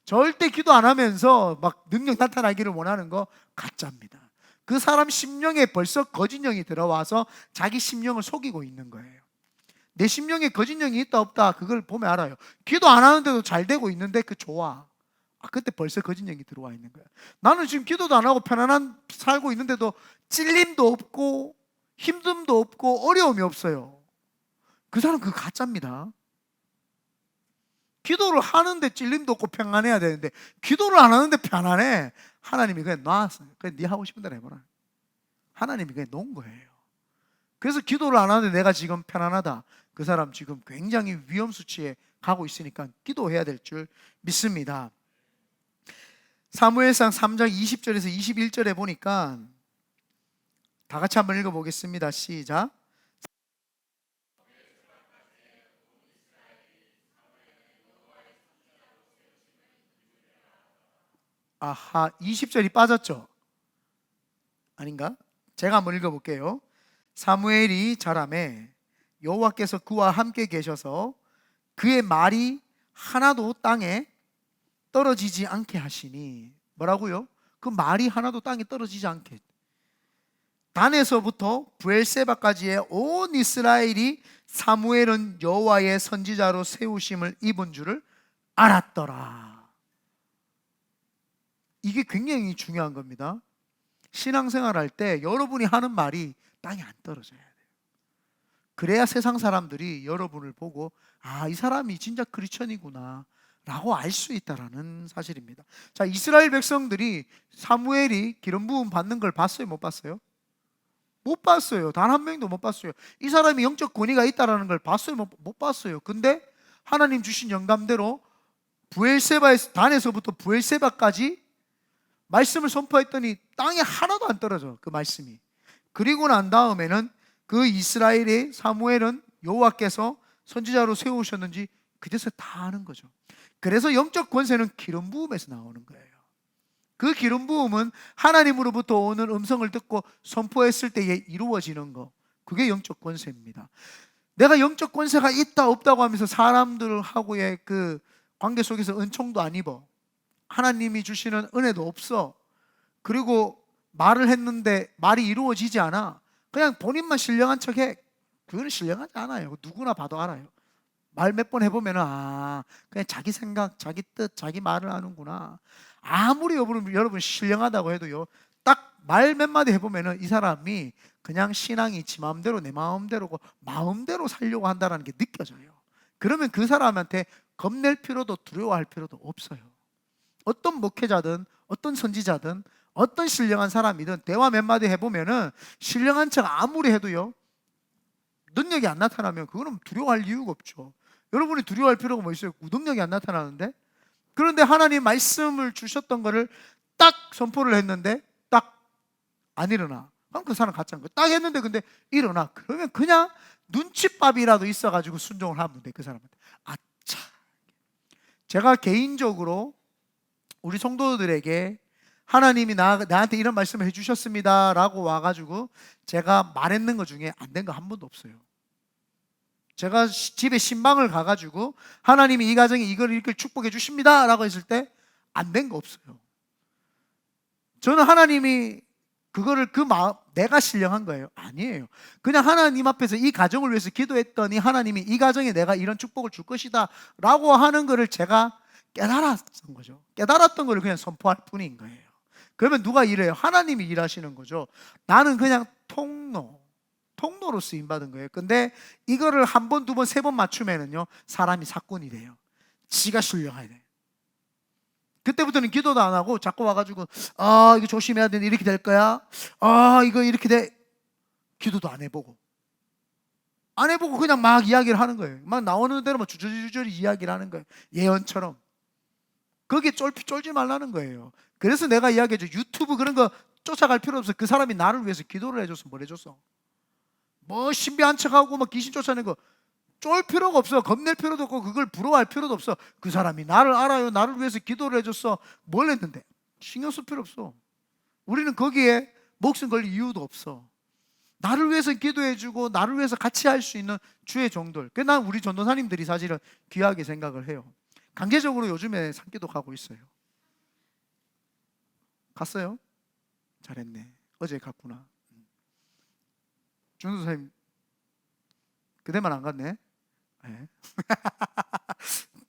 절대 기도 안 하면서 막 능력 나타나기를 원하는 거 가짜입니다. 그 사람 심령에 벌써 거짓 영이 들어와서 자기 심령을 속이고 있는 거예요. 내 심령에 거짓 영이 있다 없다 그걸 보면 알아요. 기도 안 하는데도 잘 되고 있는데 그 좋아. 그때 벌써 거짓 영이 들어와 있는 거야. 나는 지금 기도도 안 하고 편안한 살고 있는데도 찔림도 없고 힘듦도 없고 어려움이 없어요. 그 사람 그거 가짜입니다. 기도를 하는데 찔림도 없고 평안해야 되는데 기도를 안 하는데 편안해. 하나님이 그냥 놔놨어요. 그냥 네 하고 싶은 대로 해보라. 하나님이 그냥 놓은 거예요. 그래서 기도를 안 하는데 내가 지금 편안하다, 그 사람 지금 굉장히 위험 수치에 가고 있으니까 기도해야 될 줄 믿습니다. 사무엘상 3장 20절에서 21절에 보니까 다 같이 한번 읽어보겠습니다. 시작. 20절이 빠졌죠? 아닌가? 제가 한번 읽어볼게요. 사무엘이 자라매 여호와께서 그와 함께 계셔서 그의 말이 하나도 땅에 떨어지지 않게 하시니, 뭐라고요? 그 말이 하나도 땅에 떨어지지 않게, 단에서부터 브엘세바까지의 온 이스라엘이 사무엘은 여호와의 선지자로 세우심을 입은 줄을 알았더라. 이게 굉장히 중요한 겁니다. 신앙생활 할 때 여러분이 하는 말이 땅에 안 떨어져야 돼요. 그래야 세상 사람들이 여러분을 보고 아, 이 사람이 진짜 크리스천이구나 라고 알 수 있다라는 사실입니다. 자, 이스라엘 백성들이 사무엘이 기름 부음 받는 걸 봤어요? 못 봤어요? 못 봤어요. 단 한 명도 못 봤어요. 이 사람이 영적 권위가 있다라는 걸 봤어요? 못 봤어요. 근데 하나님 주신 영감대로 브엘세바에서, 단에서부터 브엘세바까지 말씀을 선포했더니 땅에 하나도 안 떨어져, 그 말씀이. 그리고 난 다음에는 그 이스라엘의 사무엘은 여호와께서 선지자로 세우셨는지 그제서 다 아는 거죠. 그래서 영적 권세는 기름 부음에서 나오는 거예요. 그 기름 부음은 하나님으로부터 오는 음성을 듣고 선포했을 때에 이루어지는 거, 그게 영적 권세입니다. 내가 영적 권세가 있다 없다고 하면서 사람들하고의 그 관계 속에서 은총도 안 입어, 하나님이 주시는 은혜도 없어, 그리고 말을 했는데 말이 이루어지지 않아, 그냥 본인만 신령한 척해, 그건 신령하지 않아요. 누구나 봐도 알아요. 말 몇 번 해보면 아, 그냥 자기 생각, 자기 뜻, 자기 말을 하는구나. 아무리 여러분 신령하다고 해도요, 딱 말 몇 마디 해보면 이 사람이 그냥 신앙이 지 마음대로 내 마음대로고 마음대로 살려고 한다는 게 느껴져요. 그러면 그 사람한테 겁낼 필요도 두려워할 필요도 없어요. 어떤 목회자든 어떤 선지자든 어떤 신령한 사람이든 대화 몇 마디 해보면은 신령한 척 아무리 해도요, 능력이 안 나타나면 그거는 두려워할 이유가 없죠. 여러분이 두려워할 필요가 뭐 있어요? 능력이 안 나타나는데. 그런데 하나님 말씀을 주셨던 거를 딱 선포를 했는데 딱 안 일어나. 그럼 그 사람 가짜인 거예요. 딱 했는데 근데 일어나. 그러면 그냥 눈칫밥이라도 있어가지고 순종을 하면 돼, 그 사람한테. 아차. 제가 개인적으로 우리 성도들에게 하나님이 나한테 이런 말씀을 해주셨습니다 라고 와가지고 제가 말했는 것 중에 안 된 거 한 번도 없어요. 제가 집에 신방을 가가지고 하나님이 이 가정에 이걸 이렇게 축복해 주십니다 라고 했을 때 안 된 거 없어요. 저는 하나님이 그거를 내가 신령한 거예요? 아니에요. 그냥 하나님 앞에서 이 가정을 위해서 기도했더니 하나님이 이 가정에 내가 이런 축복을 줄 것이다 라고 하는 거를 제가 깨달았던 거죠. 깨달았던 거를 그냥 선포할 뿐인 거예요. 그러면 누가 일해요? 하나님이 일하시는 거죠. 나는 그냥 통로로 쓰임받은 거예요. 근데 이거를 한 번, 두 번, 세 번 맞추면은요, 사람이 사꾼이 돼요. 지가 신령해야 돼. 그때부터는 기도도 안 하고 자꾸 와가지고 아, 이거 조심해야 되는데 이렇게 될 거야. 아, 이거 이렇게 돼. 기도도 안 해보고 그냥 막 이야기를 하는 거예요. 막 나오는 대로 막 주저리 이야기를 하는 거예요. 예언처럼. 거기에 쫄지 말라는 거예요. 그래서 내가 이야기해줘. 유튜브 그런 거 쫓아갈 필요 없어. 그 사람이 나를 위해서 기도를 해줬어. 뭘 해줬어? 뭐 신비한 척하고 막 귀신 쫓아내는 거 쫄 필요가 없어. 겁낼 필요도 없고 그걸 부러워할 필요도 없어. 그 사람이 나를 알아요. 나를 위해서 기도를 해줬어. 뭘 했는데? 신경 쓸 필요 없어. 우리는 거기에 목숨 걸릴 이유도 없어. 나를 위해서 기도해주고 나를 위해서 같이 할 수 있는 주의 종들. 그래서 난 우리 전도사님들이 사실은 귀하게 생각을 해요. 강제적으로 요즘에 산기도 가고 있어요. 갔어요? 잘했네. 어제 갔구나. 전도사님 그대만 안 갔네. 네.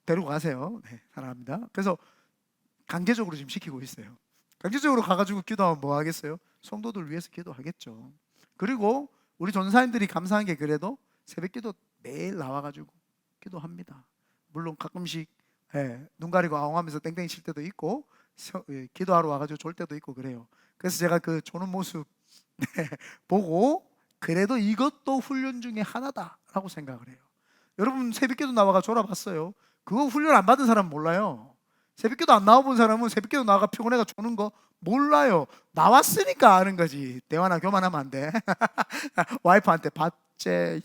데리고 가세요. 네, 사랑합니다. 그래서 강제적으로 지금 시키고 있어요. 강제적으로 가가지고 기도하면 뭐 하겠어요? 성도들 위해서 기도하겠죠. 그리고 우리 전사님들이 감사한 게 그래도 새벽 기도 매일 나와가지고 기도합니다. 물론 가끔씩 눈 가리고 아웅하면서 땡땡이 칠 때도 있고 기도하러 와가지고 졸 때도 있고 그래요. 그래서 제가 그 조는 모습 보고 그래도 이것도 훈련 중에 하나다라고 생각을 해요. 여러분 새벽기도 나와가 졸아봤어요? 그거 훈련 안 받은 사람 몰라요. 새벽기도 안 나와본 사람은 새벽기도 나와가 피곤해가 조는 거 몰라요. 나왔으니까 아는 거지. 대화나 교만하면 안 돼. 와이프한테 받제.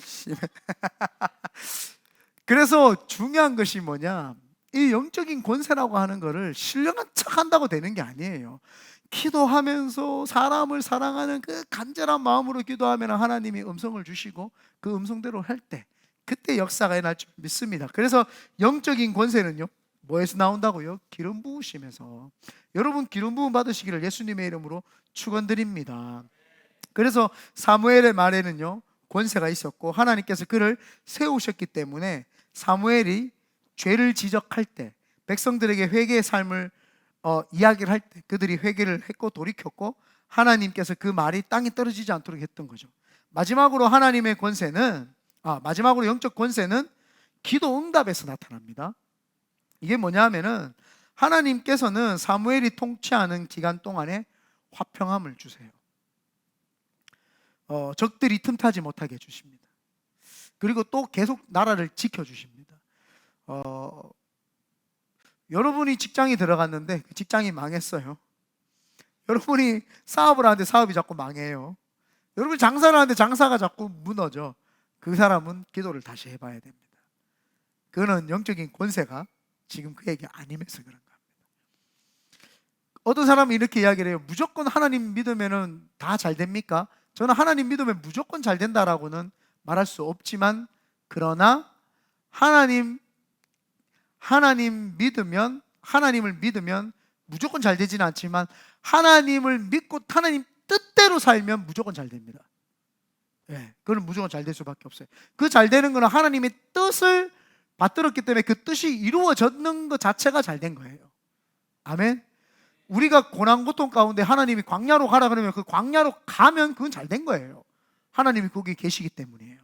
그래서 중요한 것이 뭐냐, 이 영적인 권세라고 하는 거를 신령한 척 한다고 되는 게 아니에요. 기도하면서 사람을 사랑하는 그 간절한 마음으로 기도하면 하나님이 음성을 주시고 그 음성대로 할 때 그때 역사가 일어날 줄 믿습니다. 그래서 영적인 권세는요, 뭐에서 나온다고요? 기름 부으심에서. 여러분 기름 부음 받으시기를 예수님의 이름으로 축원드립니다. 그래서 사무엘의 말에는요 권세가 있었고 하나님께서 그를 세우셨기 때문에 사무엘이 죄를 지적할 때 백성들에게 회개의 삶을 이야기를 할 때 그들이 회개를 했고 돌이켰고 하나님께서 그 말이 땅에 떨어지지 않도록 했던 거죠. 마지막으로 하나님의 권세는 마지막으로 영적 권세는 기도 응답에서 나타납니다. 이게 뭐냐 하면은 하나님께서는 사무엘이 통치하는 기간 동안에 화평함을 주세요. 적들이 틈타지 못하게 해주십니다. 그리고 또 계속 나라를 지켜주십니다. 여러분이 직장에 들어갔는데 그 직장이 망했어요. 여러분이 사업을 하는데 사업이 자꾸 망해요. 여러분이 장사를 하는데 장사가 자꾸 무너져. 그 사람은 기도를 다시 해봐야 됩니다. 그거는 영적인 권세가 지금 그에게 안 임해서 그런 겁니다. 어떤 사람이 이렇게 이야기를 해요. 무조건 하나님 믿으면 다 잘 됩니까? 저는 하나님 믿으면 무조건 잘 된다라고는 말할 수 없지만, 그러나 하나님을 믿으면 무조건 잘 되지는 않지만 하나님을 믿고 하나님 뜻대로 살면 무조건 잘 됩니다. 그건 무조건 잘 될 수밖에 없어요. 그 잘 되는 거는 하나님의 뜻을 받들었기 때문에 그 뜻이 이루어졌는 것 자체가 잘 된 거예요. 아멘. 우리가 고난 고통 가운데 하나님이 광야로 가라 그러면 그 광야로 가면 그건 잘 된 거예요. 하나님이 거기 계시기 때문이에요.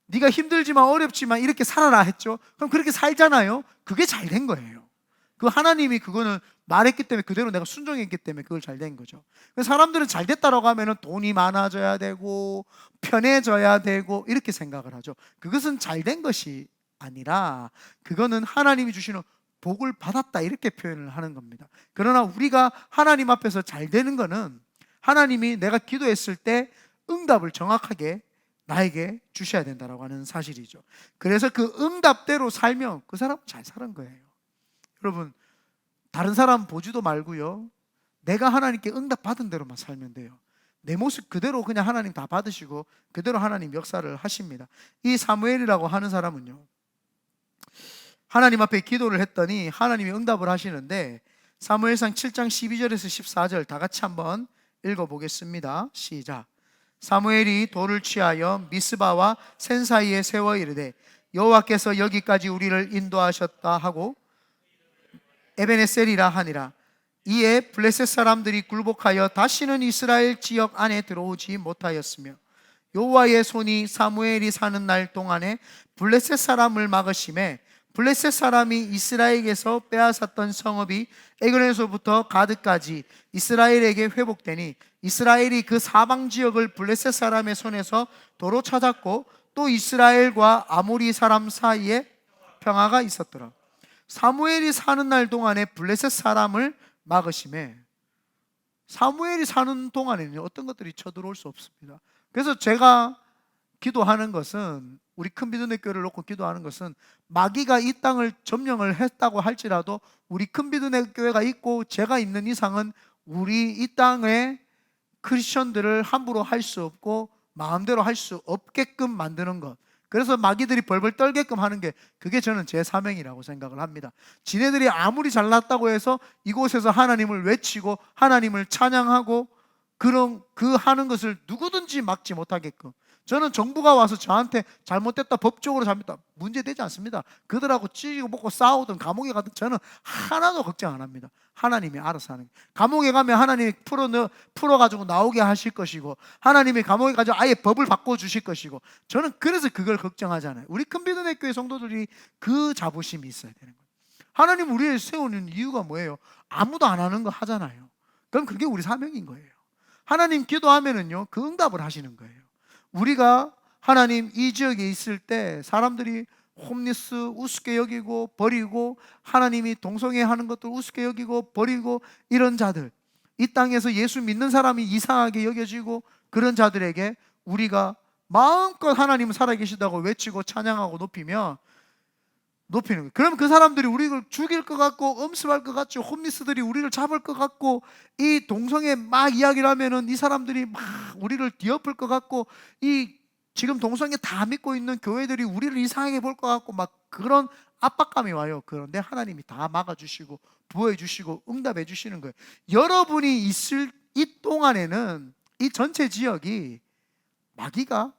네가 힘들지만 어렵지만 이렇게 살아라 했죠. 그럼 그렇게 살잖아요. 그게 잘 된 거예요. 그 하나님이 그거는 말했기 때문에 그대로 내가 순종했기 때문에 그걸 잘 된 거죠. 사람들은 잘 됐다라고 하면은 돈이 많아져야 되고 편해져야 되고 이렇게 생각을 하죠. 그것은 잘 된 것이 아니라 그거는 하나님이 주시는 복을 받았다 이렇게 표현을 하는 겁니다. 그러나 우리가 하나님 앞에서 잘 되는 거는 하나님이 내가 기도했을 때 응답을 정확하게 나에게 주셔야 된다라고 하는 사실이죠. 그래서 그 응답대로 살면 그 사람은 잘 사는 거예요. 여러분, 다른 사람 보지도 말고요, 내가 하나님께 응답 받은 대로만 살면 돼요. 내 모습 그대로 그냥 하나님 다 받으시고 그대로 하나님 역사를 하십니다. 이 사무엘이라고 하는 사람은요, 하나님 앞에 기도를 했더니 하나님이 응답을 하시는데, 사무엘상 7장 12절에서 14절 다 같이 한번 읽어보겠습니다. 시작. 사무엘이 돌을 취하여 미스바와 센 사이에 세워 이르되 여호와께서 여기까지 우리를 인도하셨다 하고 에베네셀이라 하니라. 이에 블레셋 사람들이 굴복하여 다시는 이스라엘 지역 안에 들어오지 못하였으며 여호와의 손이 사무엘이 사는 날 동안에 블레셋 사람을 막으심에 블레셋 사람이 이스라엘에게서 빼앗았던 성읍이 에그론에서부터 가드까지 이스라엘에게 회복되니 이스라엘이 그 사방 지역을 블레셋 사람의 손에서 도로 찾았고 또 이스라엘과 아모리 사람 사이에 평화가 있었더라. 사무엘이 사는 날 동안에 블레셋 사람을 막으심에, 사무엘이 사는 동안에는 어떤 것들이 쳐들어올 수 없습니다. 그래서 제가 기도하는 것은, 우리 큰비두네 교회를 놓고 기도하는 것은, 마귀가 이 땅을 점령을 했다고 할지라도 우리 큰비두네 교회가 있고 제가 있는 이상은 우리 이 땅에 크리스천들을 함부로 할 수 없고 마음대로 할 수 없게끔 만드는 것, 그래서 마귀들이 벌벌 떨게끔 하는 게, 그게 저는 제 사명이라고 생각을 합니다. 지네들이 아무리 잘났다고 해서 이곳에서 하나님을 외치고 하나님을 찬양하고 그런 그 하는 것을 누구든지 막지 못하게끔, 저는 정부가 와서 저한테 잘못됐다, 법적으로 잘못됐다, 문제되지 않습니다. 그들하고 찌고 먹고 싸우든 감옥에 가든 저는 하나도 걱정 안 합니다. 하나님이 알아서 하는 거예요. 감옥에 가면 하나님이 풀어가지고 나오게 하실 것이고, 하나님이 감옥에 가서 아예 법을 바꿔주실 것이고, 저는 그래서 그걸 걱정하잖아요. 우리 큰비두네 교회 성도들이 그 자부심이 있어야 되는 거예요. 하나님 우리를 세우는 이유가 뭐예요? 아무도 안 하는 거 하잖아요. 그럼 그게 우리 사명인 거예요. 하나님 기도하면은요, 그 응답을 하시는 거예요. 우리가 하나님 이 지역에 있을 때 사람들이 홈리스 우습게 여기고 버리고, 하나님이 동성애하는 것도 우습게 여기고 버리고, 이런 자들, 이 땅에서 예수 믿는 사람이 이상하게 여겨지고 그런 자들에게 우리가 마음껏 하나님 살아계시다고 외치고 찬양하고 높이면 높이는 거예요. 그럼 그 사람들이 우리를 죽일 것 같고 엄습할 것 같죠. 홈리스들이 우리를 잡을 것 같고, 이 동성애 막 이야기를 하면은 이 사람들이 막 우리를 뒤엎을 것 같고, 이 지금 동성애 다 믿고 있는 교회들이 우리를 이상하게 볼 것 같고, 막 그런 압박감이 와요. 그런데 하나님이 다 막아주시고 부어주시고 응답해 주시는 거예요. 여러분이 있을 이 동안에는 이 전체 지역이 마귀가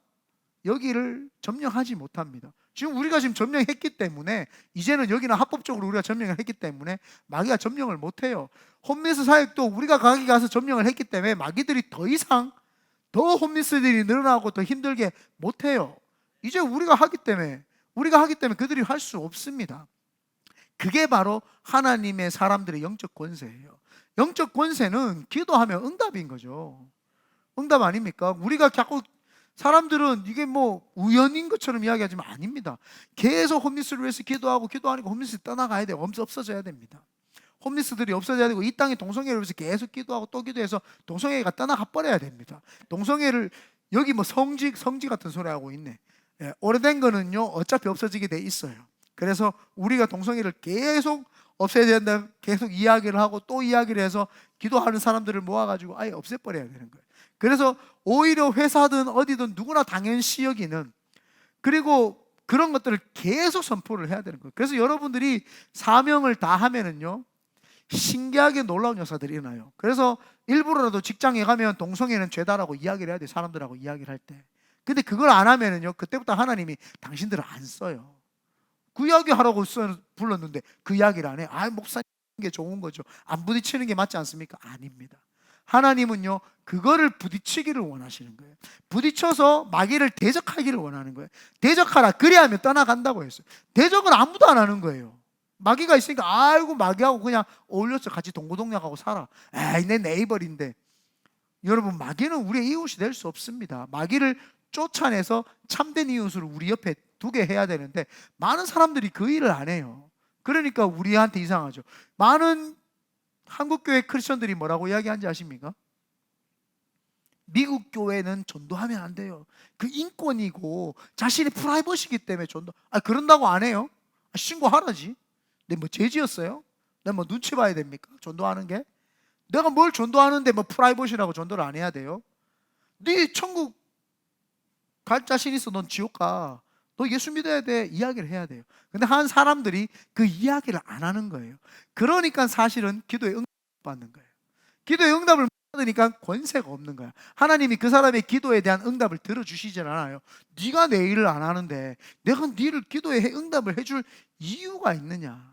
여기를 점령하지 못합니다. 지금 우리가 지금 점령했기 때문에, 이제는 여기는 합법적으로 우리가 점령을 했기 때문에 마귀가 점령을 못해요. 홈리스 사역도 우리가 거기 가서 점령을 했기 때문에 마귀들이 더 이상 더 홈리스들이 늘어나고 더 힘들게 못해요. 이제 우리가 하기 때문에 그들이 할 수 없습니다. 그게 바로 하나님의 사람들의 영적 권세예요. 영적 권세는 기도하면 응답인 거죠. 응답 아닙니까? 우리가 자꾸, 사람들은 이게 뭐 우연인 것처럼 이야기하지만 아닙니다. 계속 홈리스를 위해서 기도하니까 홈리스 떠나가야 돼요. 없어져야 됩니다. 홈리스들이 없어져야 되고, 이 땅에 동성애를 위해서 계속 기도하고 또 기도해서 동성애가 떠나가 버려야 됩니다. 동성애를, 여기 뭐 성지 같은 소리 하고 있네. 예, 오래된 거는요 어차피 없어지게 돼 있어요. 그래서 우리가 동성애를 계속 없애야 된다, 계속 이야기를 하고 또 이야기를 해서 기도하는 사람들을 모아가지고 아예 없애버려야 되는 거예요. 그래서 오히려 회사든 어디든 누구나 당연시 여기는, 그리고 그런 것들을 계속 선포를 해야 되는 거예요. 그래서 여러분들이 사명을 다 하면은요 신기하게 놀라운 역사들이 일어나요. 그래서 일부러라도 직장에 가면 동성애는 죄다라고 이야기를 해야 돼요. 사람들하고 이야기를 할 때. 근데 그걸 안 하면은요 그때부터 하나님이 당신들을 안 써요. 그 이야기 하라고 불렀는데 그 이야기를 안 해. 목사님 게 좋은 거죠. 안 부딪히는 게 맞지 않습니까? 아닙니다. 하나님은요 그거를 부딪히기를 원하시는 거예요. 부딪혀서 마귀를 대적하기를 원하는 거예요. 대적하라, 그리하면 떠나간다고 했어요. 대적은 아무도 안 하는 거예요. 마귀가 있으니까 아이고 마귀하고 그냥 어울려서 같이 동고동락하고 살아. 에이 내 네이버인데. 여러분, 마귀는 우리의 이웃이 될 수 없습니다. 마귀를 쫓아내서 참된 이웃을 우리 옆에 두게 해야 되는데 많은 사람들이 그 일을 안 해요. 그러니까 우리한테 이상하죠. 많은 한국교회 크리스천들이 뭐라고 이야기하는지 아십니까? 미국 교회는 전도하면 안 돼요. 그 인권이고 자신의 프라이버시기 때문에 그런다고 안 해요? 신고하라지. 내 뭐 죄지었어요? 내가 뭐 눈치 봐야 됩니까? 전도하는 게? 내가 뭘 전도하는데 뭐 프라이버시라고 전도를 안 해야 돼요? 네 천국 갈 자신 있어? 넌 지옥 가. 너 예수 믿어야 돼. 이야기를 해야 돼요. 근데 한 사람들이 그 이야기를 안 하는 거예요. 그러니까 사실은 기도에 응답을 못 받는 거예요. 기도에 응답을 못 받으니까 권세가 없는 거야. 하나님이 그 사람의 기도에 대한 응답을 들어주시질 않아요. 네가 내 일을 안 하는데 내가 네를 기도에 응답을 해줄 이유가 있느냐.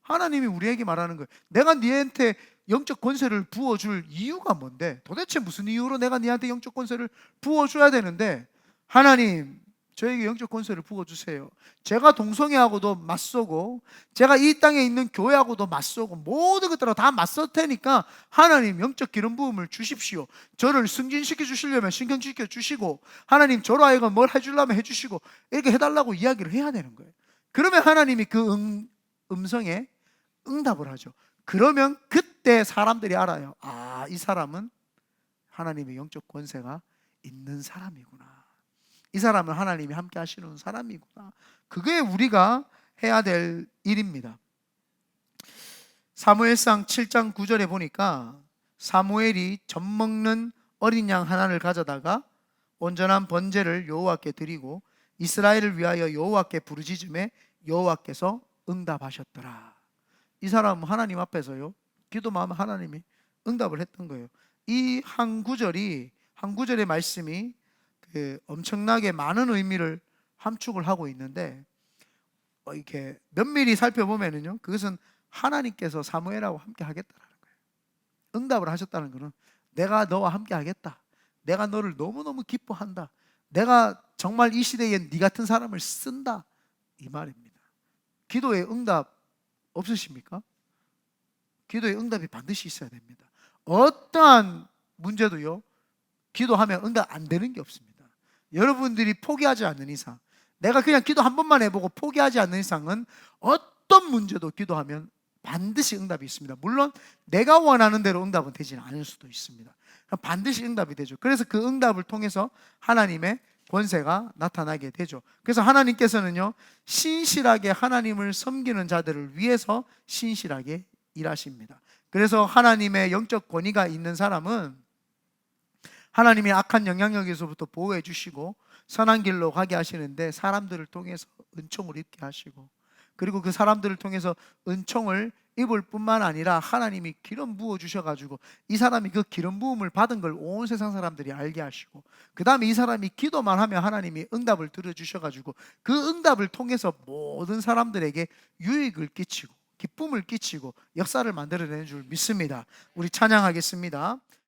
하나님이 우리에게 말하는 거예요. 내가 네한테 영적 권세를 부어줄 이유가 뭔데? 도대체 무슨 이유로 내가 네한테 영적 권세를 부어줘야 되는데, 하나님 저에게 영적 권세를 부어주세요. 제가 동성애하고도 맞서고 제가 이 땅에 있는 교회하고도 맞서고 모든 것들하고 다 맞설 테니까 하나님 영적 기름 부음을 주십시오. 저를 승진시켜 주시려면 승진시켜 주시고, 하나님 저로 하여금 뭘 해주려면 해주시고, 이렇게 해달라고 이야기를 해야 되는 거예요. 그러면 하나님이 그 음성에 응답을 하죠. 그러면 그때 사람들이 알아요. 이 사람은 하나님의 영적 권세가 있는 사람이구나. 이 사람은 하나님이 함께 하시는 사람이구나. 그게 우리가 해야 될 일입니다. 사무엘상 7장 9절에 보니까 사무엘이 젖먹는 어린 양 하나를 가져다가 온전한 번제를 여호와께 드리고 이스라엘을 위하여 여호와께 부르짖음에 여호와께서 응답하셨더라. 이 사람은 하나님 앞에서요 기도만 하면 하나님이 응답을 했던 거예요. 이 한 구절의 말씀이 엄청나게 많은 의미를 함축을 하고 있는데, 이렇게 면밀히 살펴보면은요 그것은 하나님께서 사무엘하고 함께 하겠다라는 거예요. 응답을 하셨다는 것은 내가 너와 함께 하겠다. 내가 너를 너무너무 기뻐한다. 내가 정말 이 시대에 네 같은 사람을 쓴다, 이 말입니다. 기도의 응답 없으십니까? 기도의 응답이 반드시 있어야 됩니다. 어떠한 문제도요 기도하면 응답 안 되는 게 없습니다. 여러분들이 포기하지 않는 이상, 내가 그냥 기도 한 번만 해보고 포기하지 않는 이상은 어떤 문제도 기도하면 반드시 응답이 있습니다. 물론 내가 원하는 대로 응답은 되지는 않을 수도 있습니다. 반드시 응답이 되죠. 그래서 그 응답을 통해서 하나님의 권세가 나타나게 되죠. 그래서 하나님께서는요, 신실하게 하나님을 섬기는 자들을 위해서 신실하게 일하십니다. 그래서 하나님의 영적 권위가 있는 사람은 하나님이 악한 영향력에서부터 보호해 주시고 선한 길로 가게 하시는데, 사람들을 통해서 은총을 입게 하시고, 그리고 그 사람들을 통해서 은총을 입을 뿐만 아니라 하나님이 기름 부어 주셔가지고 이 사람이 그 기름 부음을 받은 걸 온 세상 사람들이 알게 하시고, 그 다음에 이 사람이 기도만 하면 하나님이 응답을 들어주셔가지고 그 응답을 통해서 모든 사람들에게 유익을 끼치고 기쁨을 끼치고 역사를 만들어내는 줄 믿습니다. 우리 찬양하겠습니다.